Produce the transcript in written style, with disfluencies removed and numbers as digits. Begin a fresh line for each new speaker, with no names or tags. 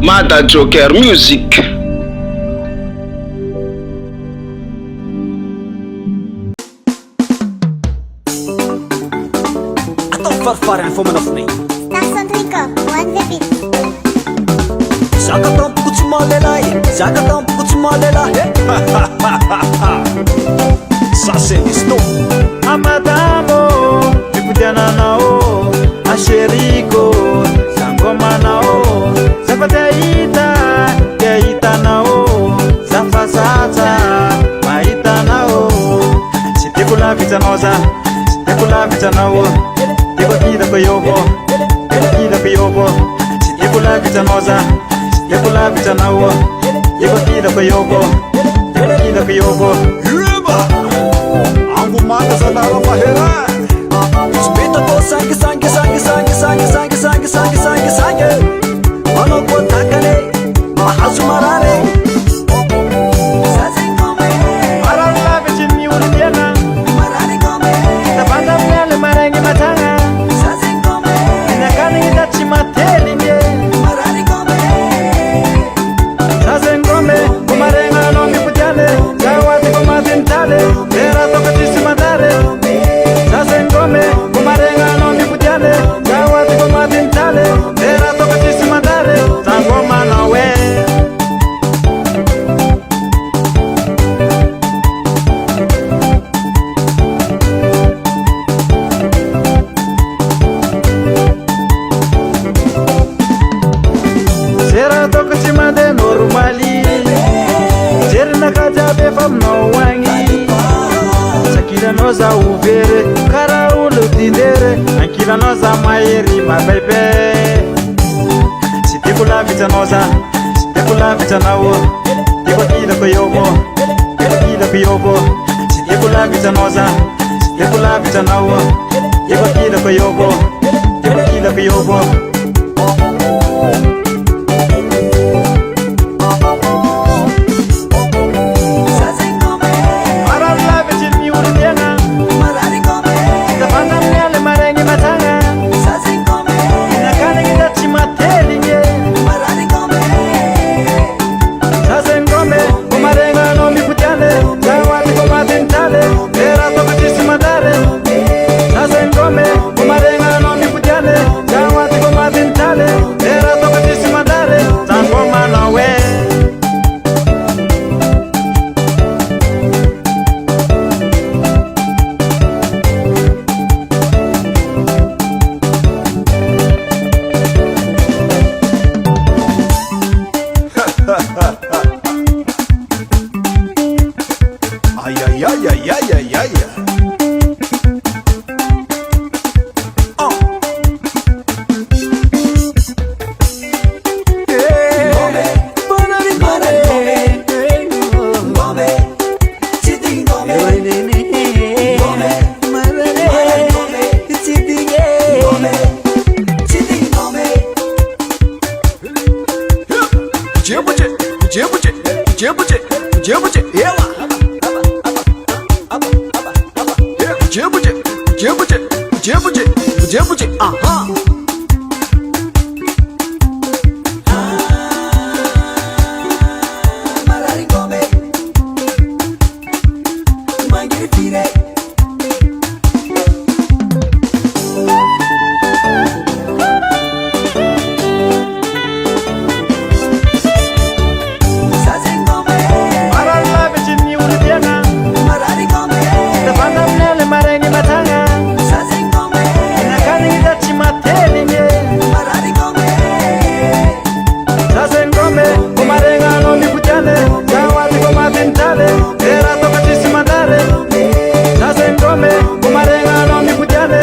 Mada Joker Music.
Farfaran fo manafoni
Station Tricot, one the beat.
Zaka tampoco tsy mahalelahy Zaka tampoco tsy mahalelahy Ça c'est l'histoire
Amadamo Ikudiananao Asheriko Sangomanao Zapataita Yaitanao Zafazaza Maitanao Sitikula vitanoza Sitikula vitanao Ida koyobo ida koyobo sikula vitanoza sikula vitanawo ida koyobo ida koyobo
Angu mata salara mahera Spita ko sangi sangi sangi sangi sangi sangi sangi sangi sangi sangi Mano ko takane mahasu marare
Marala vijini ulidiana
Marare kome
Tabanda mnele marengi matanga Materinge
Marari kome
Sase ngome Kumarenga nongi putiane Zawati kumatintale Tera toka tisi mandare Sase ngome Kumarenga nongi putiane Zawati kumatintale Tera toka tisi mandare Zangoma nawe de normali Jerna kaja be fam no wangi Sakila noza uvere Kara ulu tindere Ankila noza mairi mabebe Sitikula vitanoza Sitikula vitanawo Tiko ida koyobo Ida koyobo Sitikula vitanoza Sitikula vitanawo Tiko ida koyobo Ida koyobo Era toka tisi mandare Sase ngome Kumarenga no mikutiane